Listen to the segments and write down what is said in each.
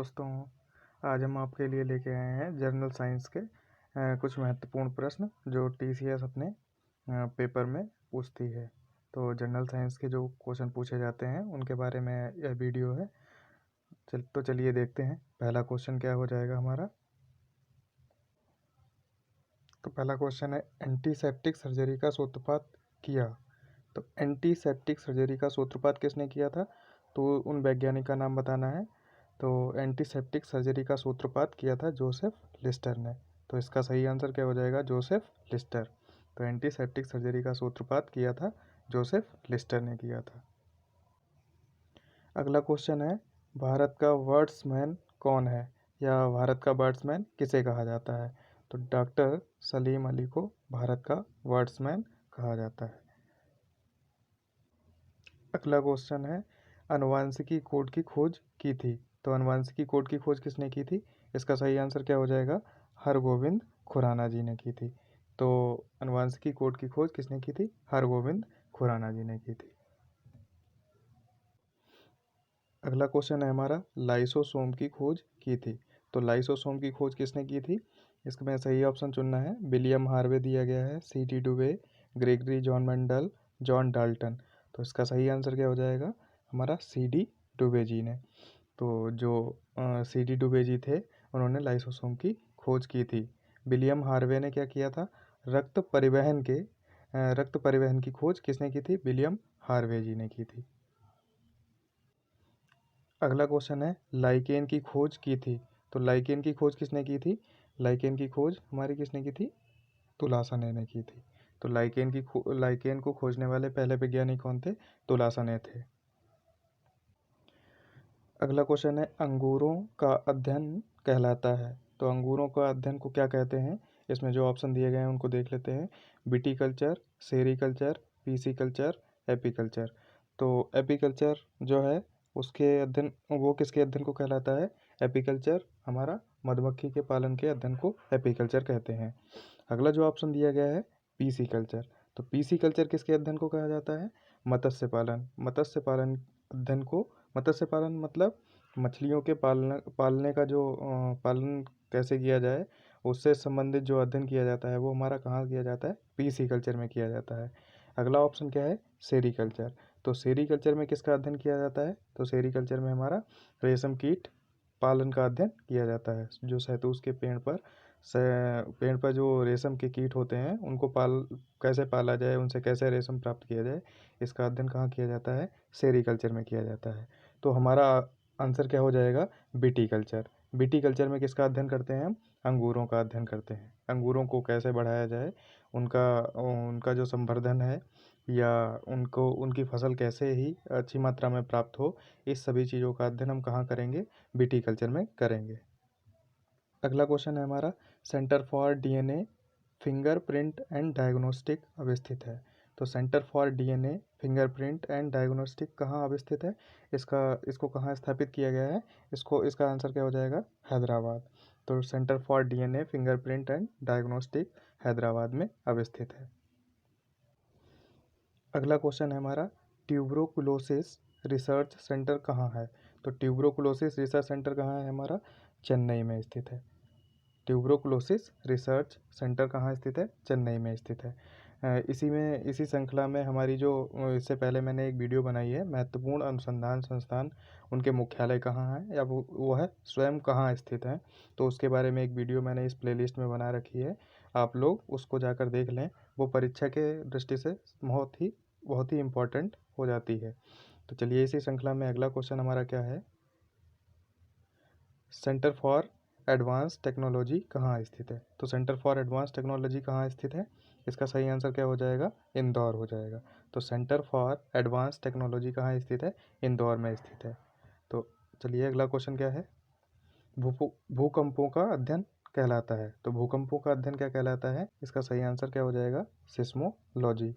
दोस्तों, आज हम आपके लिए लेके आए हैं जनरल साइंस के कुछ महत्वपूर्ण प्रश्न जो टीसीएस अपने पेपर में पूछती है। तो जनरल साइंस के जो क्वेश्चन पूछे जाते हैं उनके बारे में यह वीडियो है। चलिए देखते हैं पहला क्वेश्चन क्या हो जाएगा हमारा। तो पहला क्वेश्चन है, एंटीसेप्टिक सर्जरी का सूत्रपात किया। तो एंटीसेप्टिक सर्जरी का सूत्रपात किसने किया था? तो उन वैज्ञानिक का नाम बताना है। तो एंटीसेप्टिक सर्जरी का सूत्रपात किया था जोसेफ लिस्टर ने। तो इसका सही आंसर क्या हो जाएगा? Joseph Lister. तो एंटीसेप्टिक सर्जरी का सूत्रपात किया था जोसेफ लिस्टर ने किया था। अगला क्वेश्चन है, भारत का वर्ड्समैन कौन है, या भारत का बैट्समैन किसे कहा जाता है? तो डॉक्टर सलीम अली को भारत का वर्ड्समैन कहा जाता है। अगला क्वेश्चन है, आनुवंशिकी कोड की खोज की थी। तो आनुवंशिकी कोड की खोज किसने की थी? इसका सही आंसर क्या हो जाएगा? हरगोविंद खुराना जी ने की थी। तो आनुवंशिकी कोड की खोज किसने की थी? हरगोविंद खुराना जी ने की थी। अगला क्वेश्चन है हमारा, लाइसोसोम की खोज की थी। तो लाइसोसोम की खोज किसने की थी? इसमें सही ऑप्शन चुनना है। विलियम हार्वे दिया गया है, C D. Duve, Gregory John Mendel, John Dalton. तो इसका सही आंसर क्या हो जाएगा? हमारा सी.डी. डुवे जी ने। तो जो सी.डी. डुवे जी थे उन्होंने लाइसोसोम की खोज की थी। विलियम हार्वे ने क्या किया था? रक्त परिवहन की खोज किसने की थी? विलियम हार्वे जी ने की थी। अगला क्वेश्चन है, लाइकेन की खोज की थी। तो लाइकेन की खोज किसने की थी? लाइकेन की खोज हमारी किसने की थी? तुलासने ने की थी। तो लाइकेन को खोजने वाले पहले वैज्ञानिक कौन थे? तुलासने थे। अगला क्वेश्चन है, अंगूरों का अध्ययन कहलाता है। तो अंगूरों का अध्ययन को क्या कहते हैं? इसमें जो ऑप्शन दिए गए हैं उनको देख लेते हैं। Viticulture, sericulture, pisciculture, apiculture. तो एपीकल्चर जो है उसके अध्ययन, वो किसके अध्ययन को कहलाता है? एपीकल्चर हमारा मधुमक्खी के पालन के अध्ययन को एपीकल्चर कहते हैं। अगला जो ऑप्शन दिया गया है, पीसीकल्चर। तो पीसीकल्चर किसके अध्ययन को कहा जाता है? मत्स्य पालन। मत्स्य पालन अध्ययन को, मत्स्य पालन मतलब मछलियों के पालने का जो पालन कैसे किया जाए उससे संबंधित जो अध्ययन किया जाता है वो हमारा कहाँ किया जाता है? पीसीकल्चर में किया जाता है। अगला ऑप्शन क्या है? सेरीकल्चर। तो सेरीकल्चर में किसका अध्ययन किया जाता है? तो सेरीकल्चर में हमारा रेशम कीट पालन का अध्ययन किया जाता है। जो शहतूश के पेड़ पर जो रेशम के कीट होते हैं उनको कैसे पाला जाए, उनसे कैसे रेशम प्राप्त किया जाए, इसका अध्ययन कहाँ किया जाता है? सेरीकल्चर में किया जाता है। तो हमारा आंसर क्या हो जाएगा? विटीकल्चर। विटीकल्चर में किसका अध्ययन करते हैं हम? अंगूरों का अध्ययन करते हैं। अंगूरों को कैसे बढ़ाया जाए, उनका उनका जो संवर्धन है, या उनको उनकी फसल कैसे ही अच्छी मात्रा में प्राप्त हो, इस सभी चीज़ों का अध्ययन हम कहाँ करेंगे? विटीकल्चर में करेंगे। अगला क्वेश्चन है हमारा, centre for DNA fingerprint and diagnostic अवस्थित है। तो centre for DNA fingerprint and diagnostic कहाँ अवस्थित है? इसको कहाँ स्थापित किया गया है? इसका आंसर क्या हो जाएगा? हैदराबाद। तो centre for DNA fingerprint and diagnostic Hyderabad में अवस्थित है। अगला क्वेश्चन है हमारा, ट्यूबरोकुलोसिस रिसर्च सेंटर कहाँ है? तो ट्यूबरोकुलोसिस रिसर्च सेंटर कहाँ है हमारा? चेन्नई में स्थित है। ट्यूबरोकुलोसिस रिसर्च सेंटर कहाँ स्थित है? चेन्नई में स्थित है। इसी श्रृंखला में हमारी जो इससे पहले मैंने एक वीडियो बनाई है, महत्वपूर्ण अनुसंधान संस्थान उनके मुख्यालय कहाँ है, या वो है स्वयं कहाँ स्थित है, तो उसके बारे में एक वीडियो मैंने इस प्लेलिस्ट में बना रखी है। आप लोग उसको जाकर देख लें। वो परीक्षा के दृष्टि से बहुत ही इम्पोर्टेंट हो जाती है। तो चलिए इसी श्रृंखला में अगला क्वेश्चन हमारा क्या है, सेंटर फॉर एडवांस टेक्नोलॉजी कहाँ स्थित है? तो सेंटर फॉर एडवांस टेक्नोलॉजी कहाँ स्थित है? इसका सही आंसर क्या हो जाएगा? इंदौर हो जाएगा। तो सेंटर फॉर एडवांस टेक्नोलॉजी कहाँ स्थित है? इंदौर में स्थित है। तो चलिए अगला क्वेश्चन क्या है, भूकंपों का अध्ययन कहलाता है। तो भूकंपों का अध्ययन क्या कहलाता है? इसका सही आंसर क्या हो जाएगा? सिस्मोलॉजी।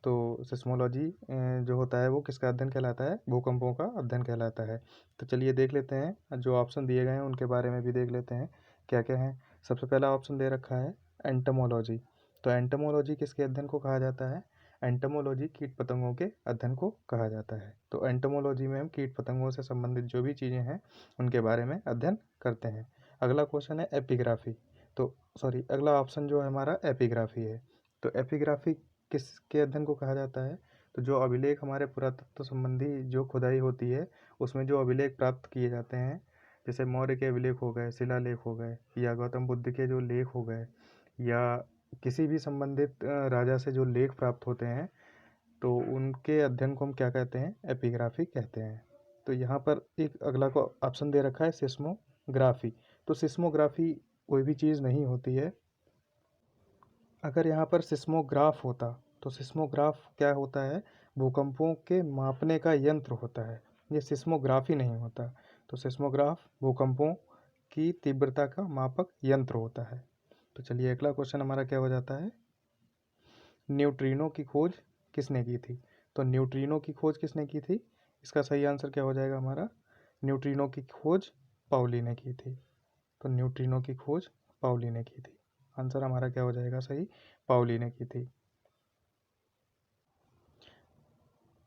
तो सिस्मोलॉजी जो होता है वो किसका अध्ययन कहलाता है? भूकंपों का अध्ययन कहलाता है। तो चलिए देख लेते हैं, जो ऑप्शन दिए गए हैं उनके बारे में भी देख लेते हैं क्या क्या है। सबसे पहला ऑप्शन दे रखा है एंटमोलॉजी। तो एंटमोलॉजी किसके अध्ययन को कहा जाता है? एंटोमोलॉजी कीट पतंगों के अध्ययन को कहा जाता है। तो एंटोमोलॉजी में हम कीट पतंगों से संबंधित जो भी चीज़ें हैं उनके बारे में अध्ययन करते हैं। अगला क्वेश्चन है एपिग्राफी। तो अगला ऑप्शन जो है हमारा एपिग्राफी है। तो एपिग्राफी किसके अध्ययन को कहा जाता है? तो जो अभिलेख हमारे पुरातत्व संबंधी जो खुदाई होती है उसमें जो अभिलेख प्राप्त किए जाते हैं, जैसे मौर्य के अभिलेख हो गए, शिलालेख हो गए, या गौतम बुद्ध के जो लेख हो गए, या किसी भी संबंधित राजा से जो लेख प्राप्त होते हैं, तो उनके अध्ययन को हम क्या कहते हैं? एपिग्राफी कहते हैं। तो यहाँ पर एक अगला को ऑप्शन दे रखा है सिस्मोग्राफी। तो सिस्मोग्राफी कोई भी चीज़ नहीं होती है। अगर यहाँ पर सिस्मोग्राफ होता तो सिस्मोग्राफ क्या होता है? भूकंपों के मापने का यंत्र होता है, ये सिस्मोग्राफी नहीं होता। तो सिस्मोग्राफ भूकंपों की तीव्रता का मापक यंत्र होता है। तो चलिए अगला क्वेश्चन हमारा क्या हो जाता है? न्यूट्रिनो की खोज किसने की थी? तो न्यूट्रिनो की खोज किसने की थी? इसका सही आंसर क्या हो जाएगा हमारा? न्यूट्रिनो की खोज पाउली ने की थी। तो न्यूट्रिनो की खोज पाउली ने की थी। आंसर हमारा क्या हो जाएगा सही? पाउली ने की थी।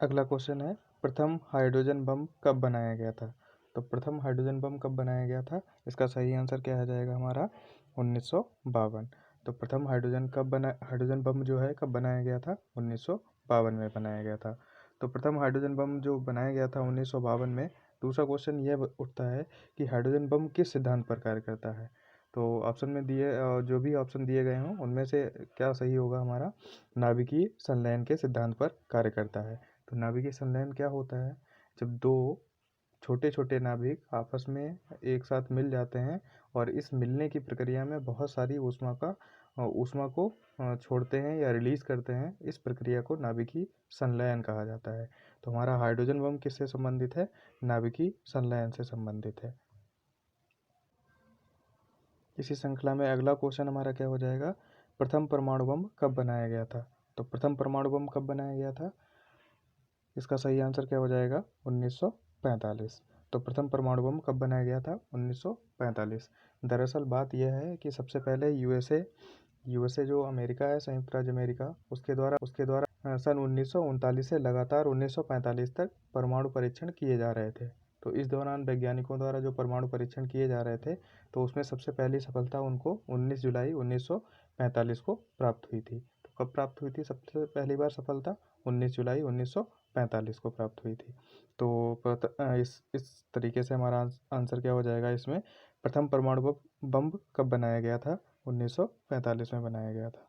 अगला क्वेश्चन है प्रथम हाइड्रोजन बम कब बनाया गया था? तो प्रथम हाइड्रोजन बम कब बनाया गया था? इसका सही आंसर क्या आ जाएगा हमारा? 1952। तो प्रथम हाइड्रोजन बम जो है कब बनाया गया था? 1952 में बनाया गया था। तो प्रथम हाइड्रोजन बम जो बनाया गया था 1952 में। दूसरा क्वेश्चन यह उठता है कि हाइड्रोजन बम किस सिद्धांत पर कार्य करता है? तो ऑप्शन में जो भी ऑप्शन दिए गए हों उनमें से क्या सही होगा हमारा? नाभिकीय संलयन के सिद्धांत पर कार्य करता है। तो नाभिकीय संलयन क्या होता है? जब दो छोटे छोटे नाभिक आपस में एक साथ मिल जाते हैं और इस मिलने की प्रक्रिया में बहुत सारी ऊष्मा को छोड़ते हैं या रिलीज करते हैं, इस प्रक्रिया को नाभिकीय संलयन कहा जाता है। तो हमारा हाइड्रोजन बम किससे संबंधित है? नाभिकीय संलयन से संबंधित है। इसी श्रृंखला में अगला क्वेश्चन हमारा क्या हो जाएगा? प्रथम परमाणु बम कब बनाया गया था? तो प्रथम परमाणु बम कब बनाया गया था? इसका सही आंसर क्या हो जाएगा? 1945। तो प्रथम परमाणु बम कब बनाया गया था? 1945। दरअसल बात यह है कि सबसे पहले यूएसए जो अमेरिका है, संयुक्त राज्य अमेरिका, उसके द्वारा सन 1939 से लगातार 1945 तक परमाणु परीक्षण किए जा रहे थे। तो इस दौरान वैज्ञानिकों द्वारा जो परमाणु परीक्षण किए जा रहे थे, तो उसमें सबसे पहली सफलता उनको 19 जुलाई 1945 को प्राप्त हुई थी। तो कब प्राप्त हुई थी सबसे पहली बार सफलता? 19 जुलाई 1945 को प्राप्त हुई थी। तो इस तरीके से हमारा आंसर क्या हो जाएगा इसमें? प्रथम परमाणु बम कब बनाया गया था? 1945 में बनाया गया था।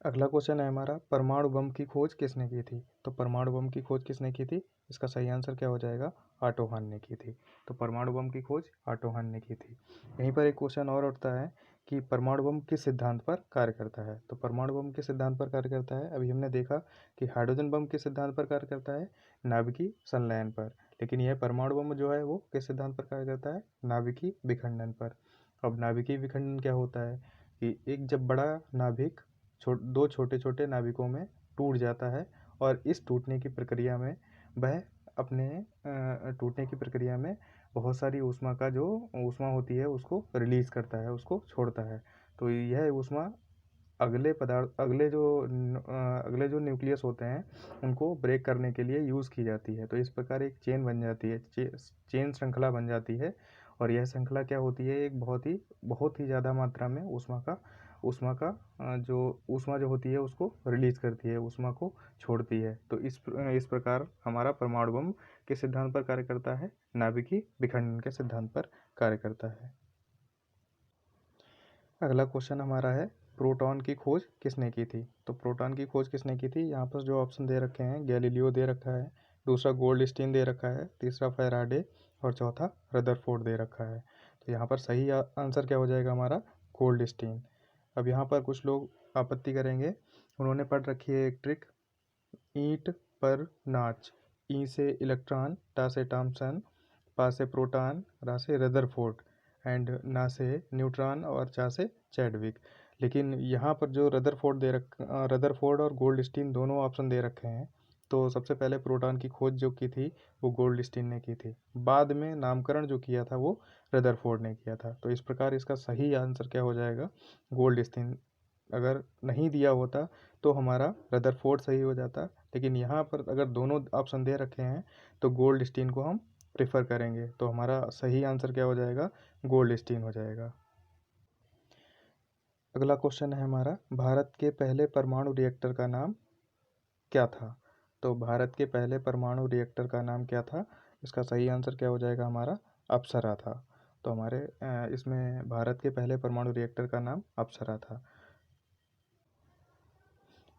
अगला क्वेश्चन है हमारा परमाणु बम की खोज किसने की थी? तो परमाणु बम की खोज किसने की थी? इसका सही आंसर क्या हो जाएगा? ऑटो हान ने की थी। तो परमाणु बम की खोज ऑटो हान ने की थी। यहीं पर एक क्वेश्चन और उठता है कि परमाणु बम किस सिद्धांत पर कार्य करता है? तो परमाणु बम किस सिद्धांत पर कार्य करता है? अभी हमने देखा कि हाइड्रोजन बम किस सिद्धांत पर कार्य करता है? नाभिकीय संलयन पर। लेकिन यह परमाणु बम जो है वो किस सिद्धांत पर कार्य करता है? नाभिकीय विखंडन पर। अब नाभिकीय विखंडन क्या होता है कि एक जब बड़ा नाभिक दो छोटे छोटे नाभिकों में टूट जाता है और इस टूटने की प्रक्रिया में वह टूटने की प्रक्रिया में बहुत सारी ऊष्मा होती है उसको रिलीज करता है, उसको छोड़ता है। तो यह ऊष्मा अगले जो न्यूक्लियस होते हैं उनको ब्रेक करने के लिए यूज़ की जाती है। तो इस प्रकार एक चेन बन जाती है, चेन श्रृंखला बन जाती है। और यह श्रृंखला क्या होती है? एक बहुत ही ज़्यादा मात्रा में ऊष्मा जो होती है उसको रिलीज करती है, ऊष्मा को छोड़ती है। तो इस प्रकार हमारा परमाणु बम किस सिद्धांत पर कार्य करता है? नाभिकीय विखंडन के सिद्धांत पर कार्य करता है। अगला क्वेश्चन हमारा है प्रोटॉन की खोज किसने की थी? तो प्रोटॉन की खोज किसने की थी? यहाँ पर जो ऑप्शन दे रखे हैं, गैलीलियो दे रखा है, दूसरा गोल्डस्टीन दे रखा है, तीसरा फैराडे और चौथा रदरफोर्ड दे रखा है। तो यहाँ पर सही आंसर क्या हो जाएगा हमारा? गोल्डस्टीन। अब यहाँ पर कुछ लोग आपत्ति करेंगे, उन्होंने पढ़ रखी है एक ट्रिक, ईंट पर नाच, ई से इलेक्ट्रॉन, टा से टॉमसन, पा से प्रोटॉन, रा से रदरफोर्ड एंड ना से न्यूट्रॉन और चा से चैडविक। लेकिन यहाँ पर जो रदरफोर्ड और गोल्डस्टीन दोनों ऑप्शन दे रखे हैं। तो सबसे पहले प्रोटॉन की खोज जो की थी वो गोल्डस्टीन ने की थी, बाद में नामकरण जो किया था वो रदरफोर्ड ने किया था। तो इस प्रकार इसका सही आंसर क्या हो जाएगा? गोल्डस्टीन अगर नहीं दिया होता तो हमारा रदरफोर्ड सही हो जाता, लेकिन यहाँ पर अगर दोनों ऑप्शन दे रखे हैं तो गोल्ड स्टीन को हम प्रेफर करेंगे। तो हमारा सही आंसर क्या हो जाएगा? गोल्ड स्टीन हो जाएगा। अगला क्वेश्चन है हमारा, भारत के पहले परमाणु रिएक्टर का नाम क्या था? तो भारत के पहले परमाणु रिएक्टर का नाम क्या था? इसका सही आंसर क्या हो जाएगा? हमारा अप्सरा था। तो हमारे इसमें भारत के पहले परमाणु रिएक्टर का नाम अप्सरा था।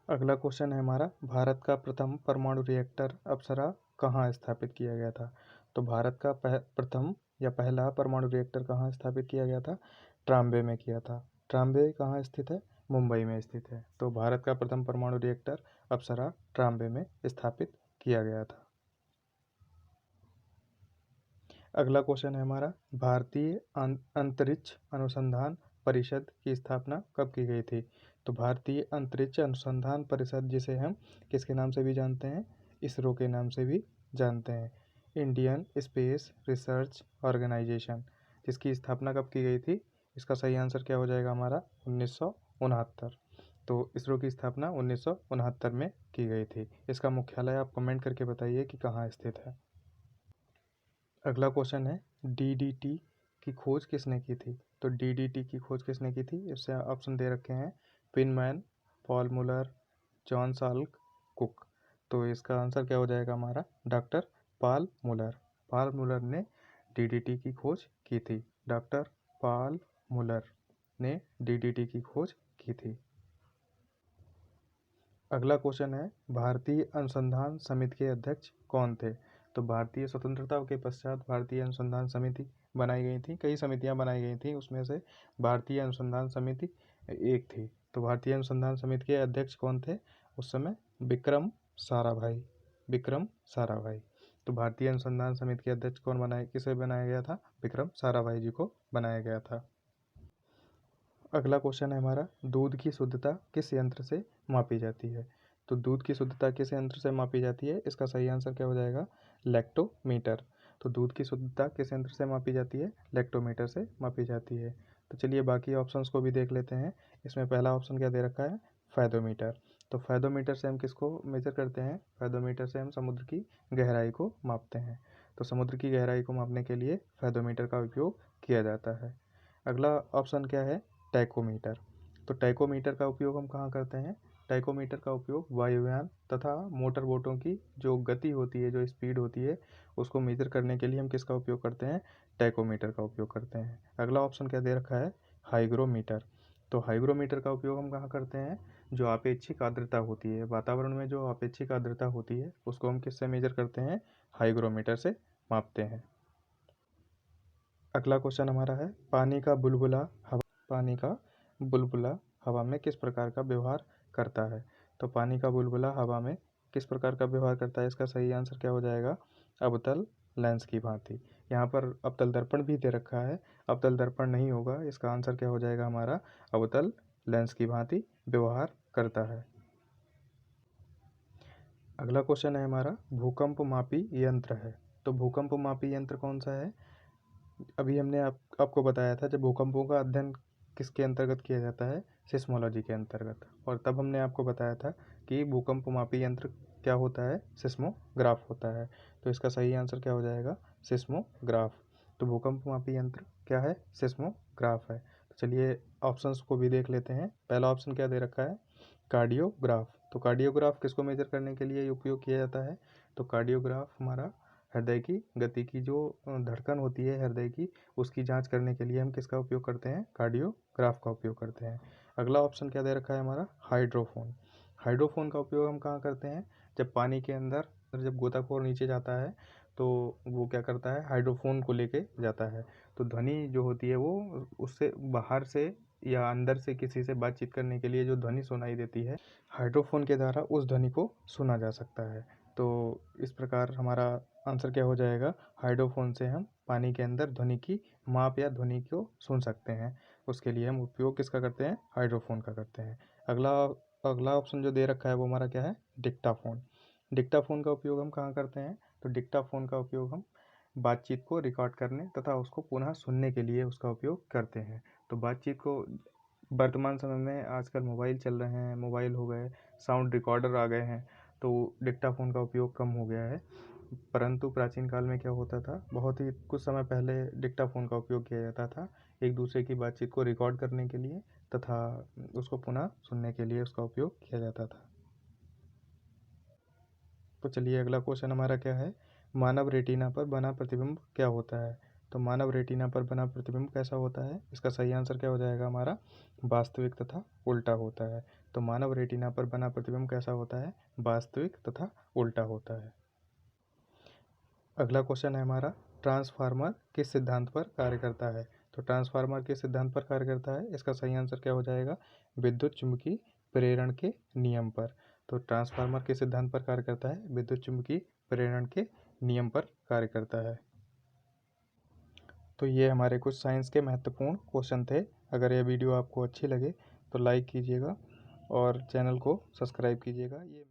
अगला क्वेश्चन है हमारा, भारत का प्रथम परमाणु रिएक्टर अप्सरा कहाँ स्थापित किया गया था? तो भारत का प्रथम या पहला परमाणु रिएक्टर कहाँ स्थापित किया गया था? ट्राम्बे में किया था। ट्राम्बे कहाँ स्थित है? मुंबई में स्थित है। तो भारत का प्रथम परमाणु रिएक्टर अप्सरा ट्राम्बे में स्थापित किया गया था। अगला क्वेश्चन है हमारा, भारतीय अंतरिक्ष अनुसंधान परिषद की स्थापना कब की गई थी? तो भारतीय अंतरिक्ष अनुसंधान परिषद, जिसे हम किसके नाम से भी जानते हैं? इसरो के नाम से भी जानते हैं, इंडियन स्पेस रिसर्च ऑर्गेनाइजेशन, जिसकी स्थापना कब की गई थी? इसका सही आंसर क्या हो जाएगा? हमारा 1969। तो इसरो की स्थापना 1969 में की गई थी। इसका मुख्यालय आप कमेंट करके बताइए कि कहाँ स्थित है। अगला क्वेश्चन है, डीडीटी की खोज किसने की थी? तो डीडीटी की खोज किसने की थी? इससे ऑप्शन दे रखे हैं, पिनमैन, पॉल मुलर, जॉन साल्क, कुक। तो इसका आंसर क्या हो जाएगा? हमारा डॉक्टर पॉल मुलर। पॉल मुलर ने डीडीटी की खोज की थी। डॉक्टर पॉल मुलर ने डीडीटी की खोज की थी। अगला क्वेश्चन है, भारतीय अनुसंधान समिति के अध्यक्ष कौन थे? तो भारतीय स्वतंत्रता के पश्चात भारतीय अनुसंधान समिति बनाई गई थी। कई समितियां बनाई गई थी, उसमें से भारतीय अनुसंधान समिति एक थी। तो भारतीय अनुसंधान समिति के अध्यक्ष कौन थे उस समय? विक्रम साराभाई। विक्रम साराभाई। तो भारतीय अनुसंधान समिति के अध्यक्ष कौन बनाए, किसे बनाया गया था? विक्रम साराभाई जी को बनाया गया था। अगला क्वेश्चन है हमारा, दूध की शुद्धता किस यंत्र से मापी जाती है? तो दूध की शुद्धता किस यंत्र से मापी जाती है? इसका सही आंसर क्या हो जाएगा? लैक्टोमीटर। तो दूध की शुद्धता किस यंत्र से मापी जाती है? लैक्टोमीटर से मापी जाती है। तो चलिए बाकी ऑप्शंस को भी देख लेते हैं। इसमें पहला ऑप्शन क्या दे रखा है? फैदोमीटर। तो फैदोमीटर से हम किसको मेजर करते हैं? फैदोमीटर से हम समुद्र की गहराई को मापते हैं। तो समुद्र की गहराई को मापने के लिए फैदोमीटर का उपयोग किया जाता है। अगला ऑप्शन क्या है? टैकोमीटर। तो टैकोमीटर का उपयोग हम कहाँ करते हैं? टैकोमीटर का उपयोग वायुयान तथा मोटर बोटों की जो गति होती है, जो स्पीड होती है, उसको मेजर करने के लिए हम किसका उपयोग करते हैं? टैकोमीटर का उपयोग करते हैं। अगला ऑप्शन क्या दे रखा है? हाइग्रोमीटर। तो हाइग्रोमीटर का उपयोग हम कहाँ करते हैं? जो आपेक्षिक आर्द्रता होती है, वातावरण में जो आपेक्षिक आर्द्रता होती है, उसको हम किससे मेजर करते हैं? हाइग्रोमीटर से मापते हैं। अगला क्वेश्चन हमारा है, पानी का बुलबुला हवा में किस प्रकार का व्यवहार करता है? तो पानी का बुलबुला हवा में किस प्रकार का व्यवहार करता है? इसका सही आंसर क्या हो जाएगा? अवतल लेंस की भांति। यहाँ पर अवतल दर्पण भी दे रखा है, अवतल दर्पण नहीं होगा। इसका आंसर क्या हो जाएगा? हमारा अवतल लेंस की भांति व्यवहार करता है। अगला क्वेश्चन है हमारा, भूकंप मापी यंत्र है। तो भूकंप मापी यंत्र कौन सा है? अभी हमने आपको बताया था, जब भूकंपों का अध्ययन किसके अंतर्गत किया जाता है? सिस्मोलॉजी के अंतर्गत। और तब हमने आपको बताया था कि भूकंप मापी यंत्र क्या होता है? सिस्मोग्राफ होता है। तो इसका सही आंसर क्या हो जाएगा? सिस्मोग्राफ। तो भूकंप मापी यंत्र क्या है? सिस्मोग्राफ है। तो चलिए ऑप्शंस को भी देख लेते हैं। पहला ऑप्शन क्या दे रखा है? कार्डियोग्राफ। तो कार्डियोग्राफ किसको मेजर करने के लिए उपयोग किया जाता है? तो कार्डियोग्राफ हमारा हृदय की गति की जो धड़कन होती है हृदय की, उसकी जांच करने के लिए हम किसका उपयोग करते हैं? कार्डियोग्राफ का उपयोग करते हैं। अगला ऑप्शन क्या दे रखा है हमारा? हाइड्रोफोन। हाइड्रोफोन का उपयोग हम कहाँ करते हैं? जब पानी के अंदर जब गोताखोर नीचे जाता है तो वो क्या करता है? हाइड्रोफोन को लेके जाता है। तो ध्वनि जो होती है वो उससे बाहर से या अंदर से किसी से बातचीत करने के लिए जो ध्वनि सुनाई देती है, हाइड्रोफोन के द्वारा उस ध्वनि को सुना जा सकता है। तो इस प्रकार हमारा आंसर क्या हो जाएगा? हाइड्रोफोन से हम पानी के अंदर ध्वनि की माप या ध्वनि को सुन सकते हैं। उसके लिए हम उपयोग किसका करते हैं? हाइड्रोफोन का करते हैं। अगला अगला ऑप्शन जो दे रखा है वो हमारा क्या है? डिक्टाफोन। डिक्टाफोन का उपयोग हम कहाँ करते हैं? तो डिक्टाफोन का उपयोग हम बातचीत को रिकॉर्ड करने तथा उसको पुनः सुनने के लिए उसका उपयोग करते हैं। तो बातचीत को वर्तमान समय में आजकल मोबाइल चल रहे हैं, मोबाइल हो गए, साउंड रिकॉर्डर आ गए हैं, तो डिक्टाफोन का उपयोग कम हो गया है। परंतु प्राचीन काल में क्या होता था, बहुत ही कुछ समय पहले डिक्टाफोन का उपयोग किया जाता था एक दूसरे की बातचीत को रिकॉर्ड करने के लिए तथा उसको पुनः सुनने के लिए उसका उपयोग किया जाता था। तो चलिए अगला क्वेश्चन हमारा क्या है, मानव रेटिना पर बना प्रतिबिंब क्या होता है। तो मानव रेटिना पर बना प्रतिबिंब कैसा होता है, इसका सही आंसर क्या हो जाएगा हमारा, वास्तविक तथा उल्टा होता है। तो मानव रेटिना पर बना प्रतिबिंब कैसा होता है, वास्तविक तथा उल्टा होता है। अगला क्वेश्चन है हमारा, ट्रांसफार्मर किस सिद्धांत पर कार्य करता है। तो ट्रांसफार्मर किस सिद्धांत पर कार्य करता है, इसका सही आंसर क्या हो जाएगा, विद्युत चुम्बकीय प्रेरण के नियम पर। तो ट्रांसफार्मर किस सिद्धांत पर कार्य करता है, विद्युत चुम्बकीय प्रेरण के नियम पर कार्य करता है। तो ये हमारे कुछ साइंस के महत्वपूर्ण क्वेश्चन थे। अगर ये वीडियो आपको अच्छी लगे तो लाइक कीजिएगा और चैनल को सब्सक्राइब कीजिएगा। ये